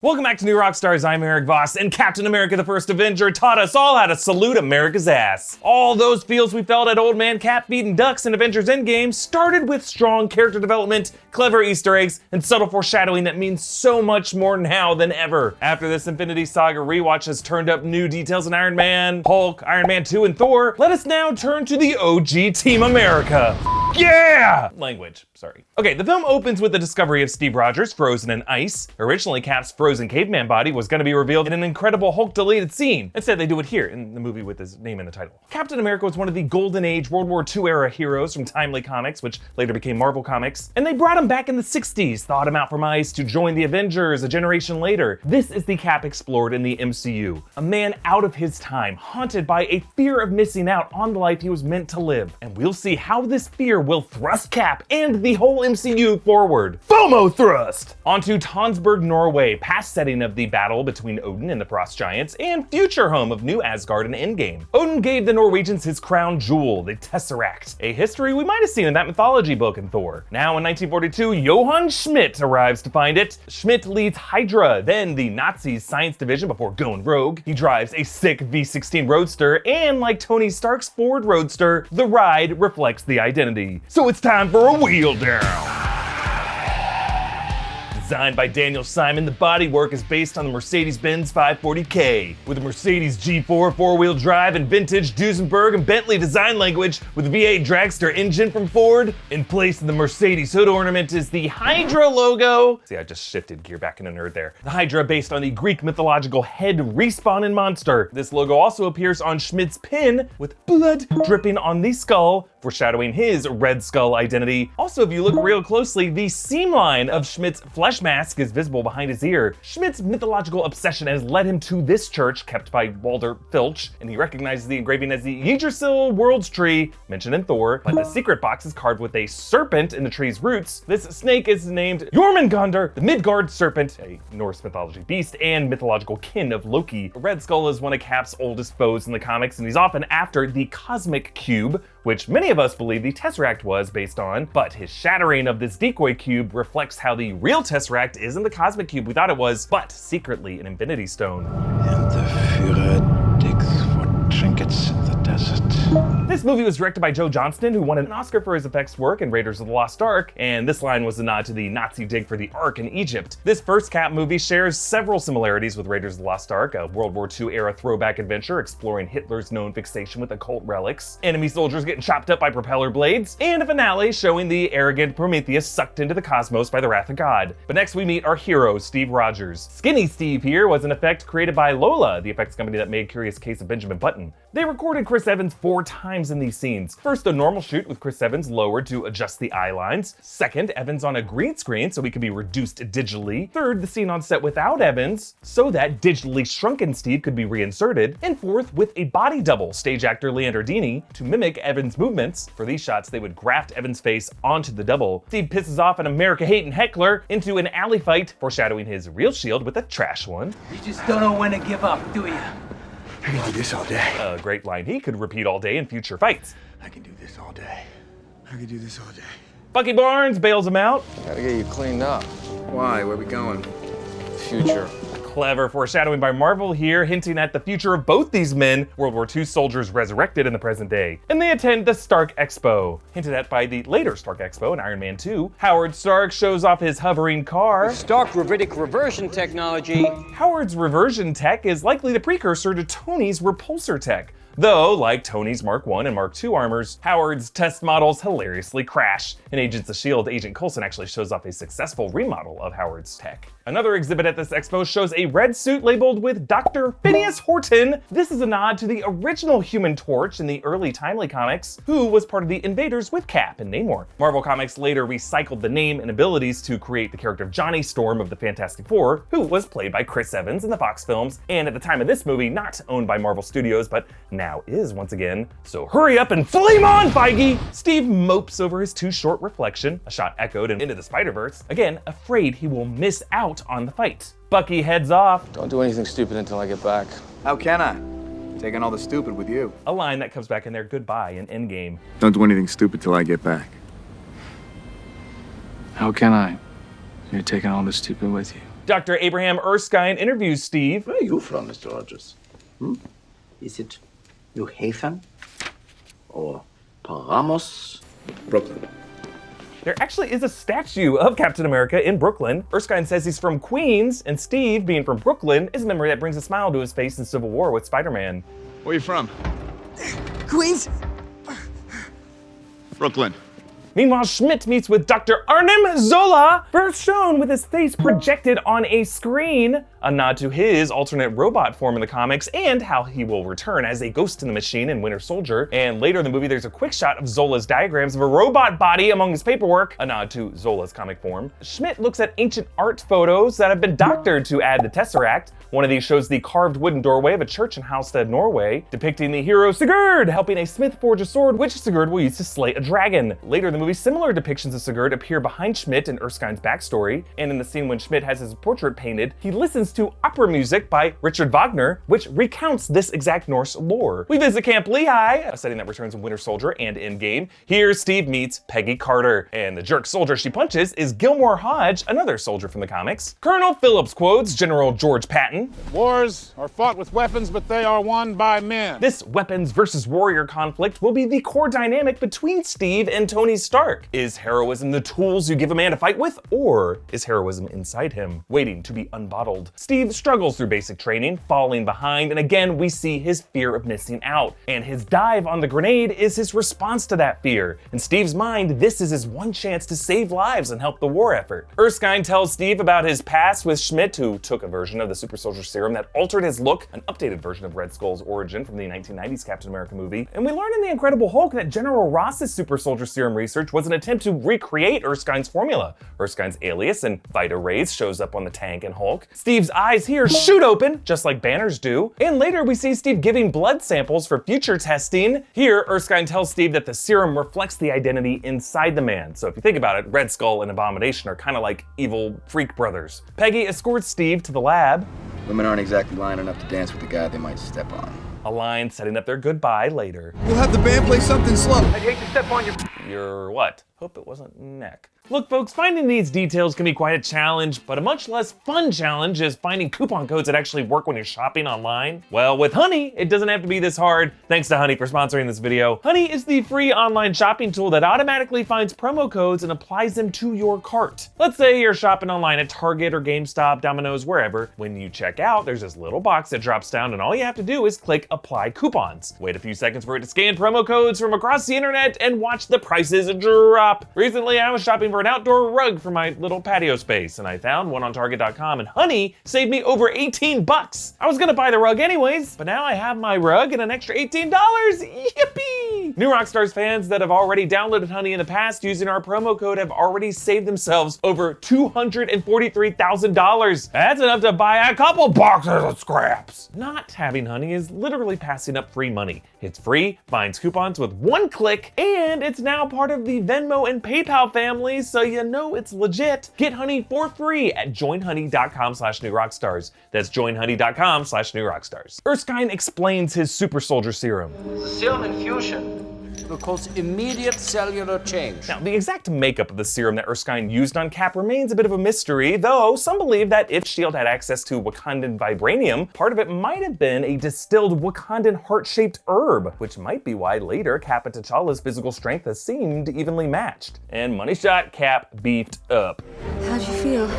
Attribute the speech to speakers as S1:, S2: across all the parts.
S1: Welcome back to New Rockstars. I'm Erik Voss, and Captain America The First Avenger taught us all how to salute America's ass. All those feels we felt at Old Man Cap feeding ducks in Avengers Endgame started with strong character development, clever Easter eggs, and subtle foreshadowing that means so much more now than ever. After this Infinity Saga Rewatch has turned up new details in Iron Man, Hulk, Iron Man 2, and Thor, let us now turn to the OG Team America. Yeah! Language, sorry. Okay, the film opens with the discovery of Steve Rogers frozen in ice. Originally, Cap's frozen caveman body was going to be revealed in an Incredible Hulk deleted scene. Instead, they do it here in the movie with his name in the title. Captain America was one of the Golden Age World War II era heroes from Timely Comics, which later became Marvel Comics, and they brought him back in the 60s, thawed him out from ice to join the Avengers a generation later. This is the Cap explored in the MCU. A man out of his time, haunted by a fear of missing out on the life he was meant to live. And we'll see how this fear will thrust Cap and the whole MCU forward. FOMO thrust! Onto Tonsberg, Norway, past setting of the battle between Odin and the Frost Giants, and future home of New Asgard and Endgame. Odin gave the Norwegians his crown jewel, the Tesseract, a history we might have seen in that mythology book in Thor. Now in 1942, Johann Schmidt arrives to find it. Schmidt leads Hydra, then the Nazis' science division before going rogue. He drives a sick V16 Roadster, and like Tony Stark's Ford Roadster, the ride reflects the identity. So it's time for a wheel down. Designed by Daniel Simon, the bodywork is based on the Mercedes-Benz 540K. With a Mercedes G4 four-wheel drive and vintage Duesenberg and Bentley design language with a V8 dragster engine from Ford, in place of the Mercedes hood ornament is the Hydra logo. See, I just shifted gear back into nerd there. The Hydra based on the Greek mythological head respawning monster. This logo also appears on Schmidt's pin with blood dripping on the skull, foreshadowing his Red Skull identity. Also, if you look real closely, the seam line of Schmidt's flesh mask is visible behind his ear. Schmidt's mythological obsession has led him to this church kept by Walter Filch, and he recognizes the engraving as the Yggdrasil World's Tree, mentioned in Thor, but the secret box is carved with a serpent in the tree's roots. This snake is named Jormungandr, the Midgard serpent, a Norse mythology beast and mythological kin of Loki. Red Skull is one of Cap's oldest foes in the comics, and he's often after the Cosmic Cube, which many of us believe the Tesseract was based on, but his shattering of this decoy cube reflects how the real Tesseract isn't the Cosmic Cube we thought it was, but secretly an Infinity Stone.
S2: And the Führer digs for trinkets in the desert.
S1: This movie was directed by Joe Johnston, who won an Oscar for his effects work in Raiders of the Lost Ark, and this line was a nod to the Nazi dig for the Ark in Egypt. This first Cap movie shares several similarities with Raiders of the Lost Ark, a World War II era throwback adventure exploring Hitler's known fixation with occult relics, enemy soldiers getting chopped up by propeller blades, and a finale showing the arrogant Prometheus sucked into the cosmos by the wrath of God. But next we meet our hero, Steve Rogers. Skinny Steve here was an effect created by Lola, the effects company that made Curious Case of Benjamin Button. They recorded Chris Evans 4 times in these scenes. First, a normal shoot with Chris Evans lowered to adjust the eye lines. Second, Evans on a green screen so he could be reduced digitally. Third, the scene on set without Evans so that digitally shrunken Steve could be reinserted. And fourth, with a body double, stage actor Leander Dini, to mimic Evans' movements. For these shots, they would graft Evans' face onto the double. Steve pisses off an America-hating heckler into an alley fight, foreshadowing his real shield with a trash one.
S3: You just don't know when to give up, do you?
S2: I can do this all day.
S1: A great line he could repeat all day in future fights.
S2: I can do this all day. I can do this all day.
S1: Bucky Barnes bails him out.
S4: Gotta get you cleaned up.
S2: Why? Where we going?
S4: Future.
S1: Clever foreshadowing by Marvel here, hinting at the future of both these men, World War II soldiers resurrected in the present day. And they attend the Stark Expo, hinted at by the later Stark Expo in Iron Man 2. Howard Stark shows off his hovering car.
S5: Stark gravitic reversion technology.
S1: Howard's reversion tech is likely the precursor to Tony's repulsor tech. Though, like Tony's Mark I and Mark II armors, Howard's test models hilariously crash. In Agents of S.H.I.E.L.D., Agent Coulson actually shows off a successful remodel of Howard's tech. Another exhibit at this expo shows a red suit labeled with Dr. Phineas Horton. This is a nod to the original Human Torch in the early Timely comics, who was part of the Invaders with Cap and Namor. Marvel Comics later recycled the name and abilities to create the character of Johnny Storm of the Fantastic Four, who was played by Chris Evans in the Fox films, and at the time of this movie, not owned by Marvel Studios, but now is once again. So hurry up and flame on, Feige! Steve mopes over his too short reflection, a shot echoed in Into the Spider-Verse, again, afraid he will miss out on the fight. Bucky heads off.
S4: Don't do anything stupid until I get back.
S2: How can I? Taking all the stupid with you.
S1: A line that comes back in their goodbye in Endgame.
S2: Don't do anything stupid till I get back.
S4: How can I? You're taking all the stupid with you.
S1: Dr. Abraham Erskine interviews Steve.
S6: Where are you from, Mr. Rogers? Is it New Haven? Or Paramos? Brooklyn.
S1: There actually is a statue of Captain America in Brooklyn. Erskine says he's from Queens, and Steve, being from Brooklyn, is a memory that brings a smile to his face in Civil War with Spider-Man.
S2: Where you from?
S7: Queens?
S2: Brooklyn.
S1: Meanwhile, Schmidt meets with Dr. Arnim Zola, first shown with his face projected on a screen, a nod to his alternate robot form in the comics and how he will return as a ghost in the machine in Winter Soldier. And later in the movie, there's a quick shot of Zola's diagrams of a robot body among his paperwork, a nod to Zola's comic form. Schmidt looks at ancient art photos that have been doctored to add the Tesseract. One of these shows the carved wooden doorway of a church in Halstead, Norway, depicting the hero Sigurd helping a smith forge a sword, which Sigurd will use to slay a dragon. Later in the movie, similar depictions of Sigurd appear behind Schmidt in Erskine's backstory, and in the scene when Schmidt has his portrait painted, he listens to opera music by Richard Wagner, which recounts this exact Norse lore. We visit Camp Lehigh, a setting that returns in Winter Soldier and Endgame. Here, Steve meets Peggy Carter, and the jerk soldier she punches is Gilmore Hodge, another soldier from the comics. Colonel Phillips quotes General George Patton.
S8: Wars are fought with weapons, but they are won by men.
S1: This weapons versus warrior conflict will be the core dynamic between Steve and Tony Stark. Is heroism the tools you give a man to fight with, or is heroism inside him, waiting to be unbottled? Steve struggles through basic training, falling behind, and again we see his fear of missing out. And his dive on the grenade is his response to that fear. In Steve's mind, this is his one chance to save lives and help the war effort. Erskine tells Steve about his past with Schmidt, who took a version of the supersoldier serum that altered his look, an updated version of Red Skull's origin from the 1990s Captain America movie. And we learn in the Incredible Hulk that General Ross's supersoldier serum research was an attempt to recreate Erskine's formula. Erskine's alias and Vita Rays shows up on the tank and Hulk. Steve's eyes here shoot open, just like Banner's do. And later we see Steve giving blood samples for future testing. Here, Erskine tells Steve that the serum reflects the identity inside the man. So if you think about it, Red Skull and Abomination are kind of like evil freak brothers. Peggy escorts Steve to the lab.
S9: Women aren't exactly lining up to dance with the guy they might step on.
S1: A line setting up their goodbye later.
S7: We'll have the band play something slow.
S3: I'd hate to step on
S1: Your what? Hope it wasn't neck. Look folks, finding these details can be quite a challenge, but a much less fun challenge is finding coupon codes that actually work when you're shopping online. Well, with Honey, it doesn't have to be this hard. Thanks to Honey for sponsoring this video. Honey is the free online shopping tool that automatically finds promo codes and applies them to your cart. Let's say you're shopping online at Target or GameStop, Domino's, wherever. When you check out, there's this little box that drops down and all you have to do is click Apply Coupons. Wait a few seconds for it to scan promo codes from across the internet and watch the prices drop. Recently, I was shopping for an outdoor rug for my little patio space, and I found one on Target.com, and Honey saved me over 18 bucks. I was gonna buy the rug anyways, but now I have my rug and an extra $18. Yippee! New Rockstars fans that have already downloaded Honey in the past using our promo code have already saved themselves over $243,000. That's enough to buy a couple boxes of scraps. Not having Honey is literally passing up free money. It's free, finds coupons with one click, and it's now part of the Venmo and PayPal family, so you know it's legit. Get Honey for free at joinhoney.com/newrockstars. That's joinhoney.com/newrockstars. Erskine explains his super soldier serum.
S5: The serum infusion will cause immediate cellular change.
S1: Now, the exact makeup of the serum that Erskine used on Cap remains a bit of a mystery, though some believe that if S.H.I.E.L.D. had access to Wakandan vibranium, part of it might have been a distilled Wakandan heart-shaped herb, which might be why later Cap and T'Challa's physical strength has seemed evenly matched. And money shot, Cap beefed up.
S10: How'd you feel?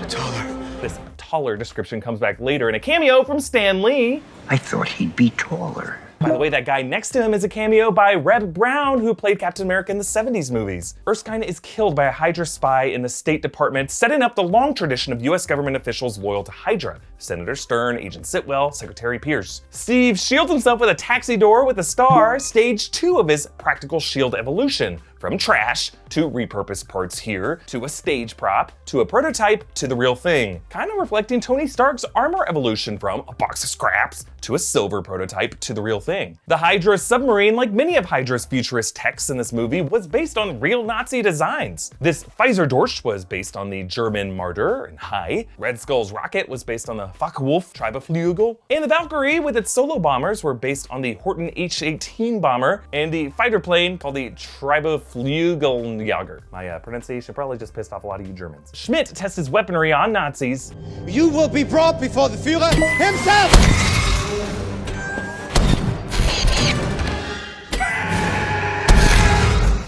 S7: Taller.
S1: This taller description comes back later in a cameo from Stan Lee.
S6: I thought he'd be taller.
S1: By the way, that guy next to him is a cameo by Reb Brown, who played Captain America in the 70s movies. Erskine is killed by a Hydra spy in the State Department, setting up the long tradition of US government officials loyal to Hydra. Senator Stern, Agent Sitwell, Secretary Pierce. Steve shields himself with a taxi door with a star, stage 2 of his practical shield evolution. From trash, to repurposed parts here, to a stage prop, to a prototype, to the real thing. Kind of reflecting Tony Stark's armor evolution from a box of scraps, to a silver prototype, to the real thing. The Hydra submarine, like many of Hydra's futurist techs in this movie, was based on real Nazi designs. This Pfizerdorsch was based on the German Marder and Hai. Red Skull's rocket was based on the Focke-Wulf Tribeflügel. And the Valkyrie with its solo bombers were based on the Horton H-18 bomber, and the fighter plane called the Tribeflügel Flügeljager. My pronunciation probably just pissed off a lot of you Germans. Schmidt tests his weaponry on Nazis.
S7: You will be brought before the Führer himself!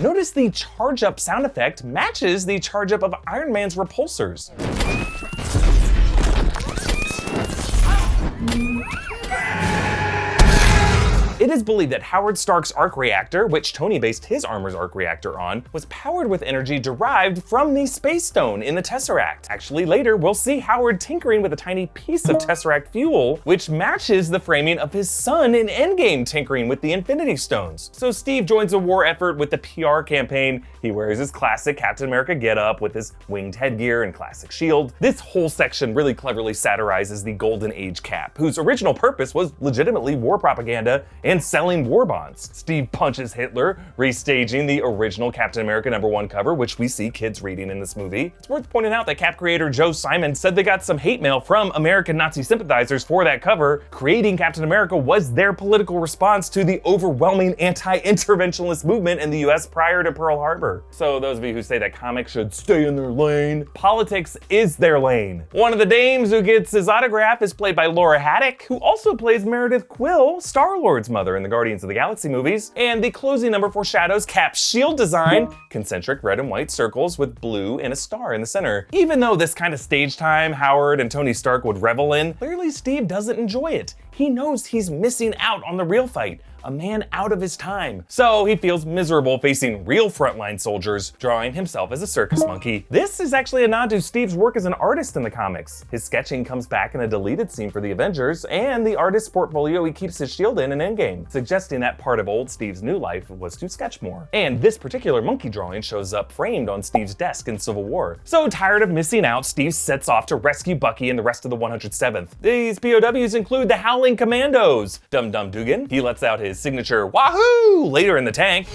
S1: Notice the charge up sound effect matches the charge up of Iron Man's repulsors. It is believed that Howard Stark's arc reactor, which Tony based his armor's arc reactor on, was powered with energy derived from the Space Stone in the Tesseract. Actually, later we'll see Howard tinkering with a tiny piece of Tesseract fuel, which matches the framing of his son in Endgame tinkering with the Infinity Stones. So Steve joins a war effort with the PR campaign. He wears his classic Captain America getup with his winged headgear and classic shield. This whole section really cleverly satirizes the Golden Age Cap, whose original purpose was legitimately war propaganda and selling war bonds. Steve punches Hitler, restaging the original Captain America #1 cover, which we see kids reading in this movie. It's worth pointing out that Cap creator Joe Simon said they got some hate mail from American Nazi sympathizers for that cover. Creating Captain America was their political response to the overwhelming anti-interventionist movement in the US prior to Pearl Harbor. So those of you who say that comics should stay in their lane, politics is their lane. One of the dames who gets his autograph is played by Laura Haddock, who also plays Meredith Quill, Star-Lord's mother in the Guardians of the Galaxy movies. And the closing number foreshadows Cap's shield design, concentric red and white circles with blue and a star in the center. Even though this kind of stage time Howard and Tony Stark would revel in, clearly Steve doesn't enjoy it. He knows he's missing out on the real fight, a man out of his time. So he feels miserable facing real frontline soldiers, drawing himself as a circus monkey. This is actually a nod to Steve's work as an artist in the comics. His sketching comes back in a deleted scene for the Avengers, and the artist's portfolio he keeps his shield in Endgame, suggesting that part of old Steve's new life was to sketch more. And this particular monkey drawing shows up framed on Steve's desk in Civil War. So tired of missing out, Steve sets off to rescue Bucky and the rest of the 107th. These POWs include the Howling Commandos. Dum Dum Dugan, he lets out his signature wahoo later in the tank.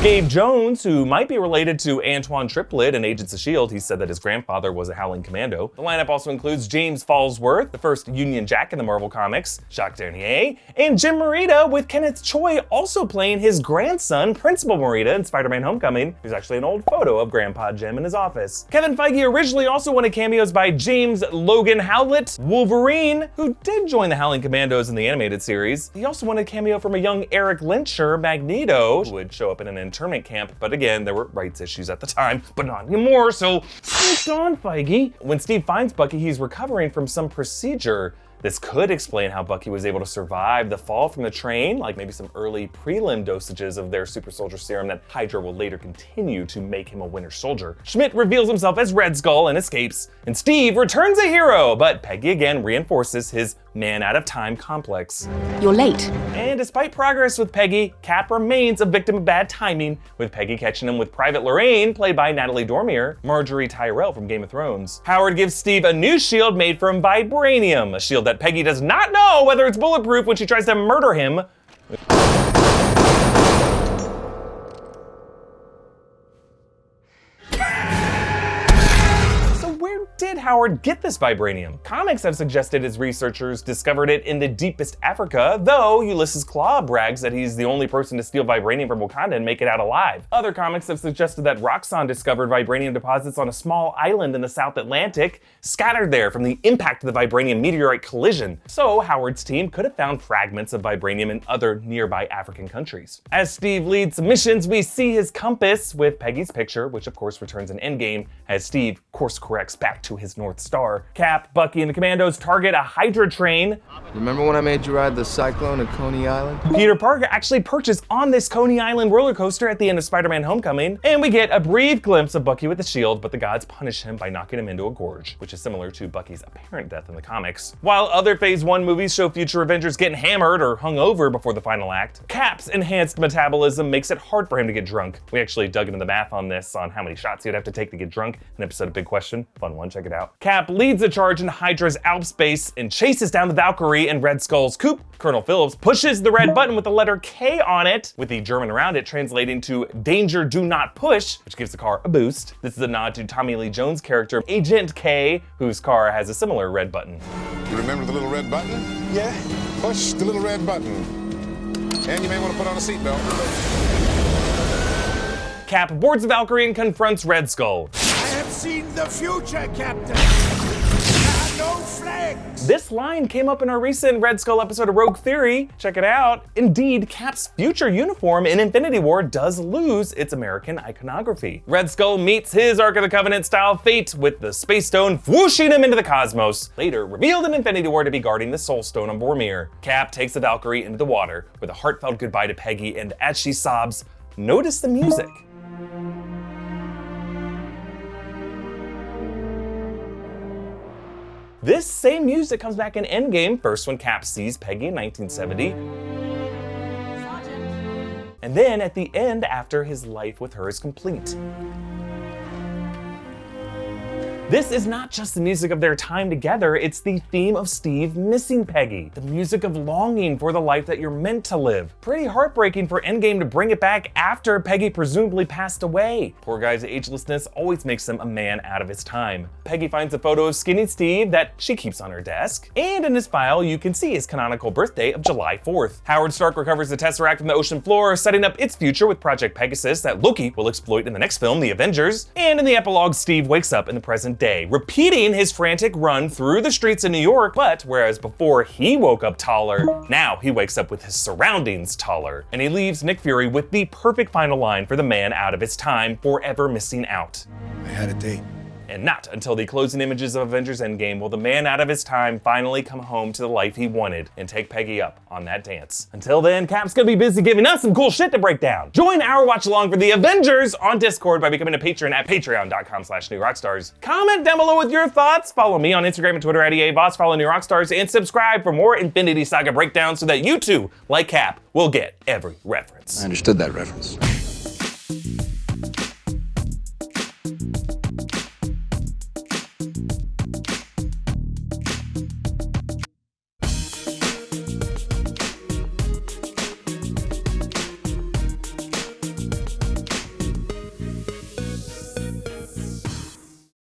S1: Gabe Jones, who might be related to Antoine Triplet in Agents of S.H.I.E.L.D., he said that his grandfather was a Howling Commando. The lineup also includes James Fallsworth, the first Union Jack in the Marvel Comics, Jacques Dernier, and Jim Morita, with Kenneth Choi also playing his grandson, Principal Morita, in Spider-Man Homecoming. There's actually an old photo of Grandpa Jim in his office. Kevin Feige originally also wanted cameos by James Logan Howlett, Wolverine, who did join the Howling Commandos in the animated series. He also wanted a cameo from a young Eric Lyncher, Magneto, who would show up in an internment camp, but again, there were rights issues at the time, but not anymore, so hold on, Feige. When Steve finds Bucky, he's recovering from some procedure. This could explain how Bucky was able to survive the fall from the train, like maybe some early prelim dosages of their super soldier serum that Hydra will later continue to make him a Winter Soldier. Schmidt reveals himself as Red Skull and escapes, and Steve returns a hero, but Peggy again reinforces his man out of time complex.
S10: You're late.
S1: And despite progress with Peggy, Cap remains a victim of bad timing, with Peggy catching him with Private Lorraine, played by Natalie Dormer, Marjorie Tyrell from Game of Thrones. Howard gives Steve a new shield made from vibranium, a shield that Peggy does not know whether it's bulletproof when she tries to murder him. Did Howard get this vibranium? Comics have suggested his researchers discovered it in the deepest Africa, though Ulysses Claw brags that he's the only person to steal vibranium from Wakanda and make it out alive. Other comics have suggested that Roxxon discovered vibranium deposits on a small island in the South Atlantic, scattered there from the impact of the vibranium meteorite collision. So Howard's team could have found fragments of vibranium in other nearby African countries. As Steve leads missions, we see his compass with Peggy's picture, which of course returns in Endgame, as Steve course corrects back to his North Star. Cap, Bucky, and the Commandos target a Hydra train.
S9: Remember when I made you ride the Cyclone at Coney Island?
S1: Peter Parker actually perches on this Coney Island roller coaster at the end of Spider-Man Homecoming, and we get a brief glimpse of Bucky with the shield, but the gods punish him by knocking him into a gorge, which is similar to Bucky's apparent death in the comics. While other Phase 1 movies show future Avengers getting hammered or hung over before the final act, Cap's enhanced metabolism makes it hard for him to get drunk. We actually dug into the math on this, on how many shots he'd have to take to get drunk, an episode of Big Question. Fun one, check it out. Cap leads a charge in Hydra's Alps base and chases down the Valkyrie and Red Skull's coupe. Colonel Phillips pushes the red button with the letter K on it, with the German around it translating to "Danger, do not push," which gives the car a boost. This is a nod to Tommy Lee Jones' character, Agent K, whose car has a similar red button.
S8: You remember the little red button? Yeah. Push the little red button. And you may want to put on a seatbelt.
S1: Cap boards the Valkyrie and confronts Red Skull.
S7: I have seen the future, Captain. No flags.
S1: This line came up in our recent Red Skull episode of Rogue Theory. Check it out. Indeed, Cap's future uniform in Infinity War does lose its American iconography. Red Skull meets his Ark of the Covenant style fate with the Space Stone whooshing him into the cosmos, later revealed in Infinity War to be guarding the Soul Stone on Vormir. Cap takes the Valkyrie into the water with a heartfelt goodbye to Peggy, and as she sobs, notice the music. This same music comes back in Endgame, first when Cap sees Peggy in 1970. And then at the end after his life with her is complete. This is not just the music of their time together, it's the theme of Steve missing Peggy, the music of longing for the life that you're meant to live. Pretty heartbreaking for Endgame to bring it back after Peggy presumably passed away. Poor guy's agelessness always makes him a man out of his time. Peggy finds a photo of skinny Steve that she keeps on her desk, and in his file you can see his canonical birthday of July 4th. Howard Stark recovers the Tesseract from the ocean floor, setting up its future with Project Pegasus that Loki will exploit in the next film, The Avengers, and in the epilogue Steve wakes up in the present day, repeating his frantic run through the streets of New York, but whereas before he woke up taller, now he wakes up with his surroundings taller. And he leaves Nick Fury with the perfect final line for the man out of his time, forever missing out.
S2: I had a date.
S1: And not until the closing images of Avengers Endgame will the man out of his time finally come home to the life he wanted and take Peggy up on that dance. Until then, Cap's gonna be busy giving us some cool shit to break down. Join our watch along for the Avengers on Discord by becoming a patron at patreon.com/newrockstars. Comment down below with your thoughts. Follow me on Instagram and Twitter at Erik Voss, follow New Rockstars, and subscribe for more Infinity Saga breakdowns so that you too, like Cap, will get every reference.
S9: I understood that reference.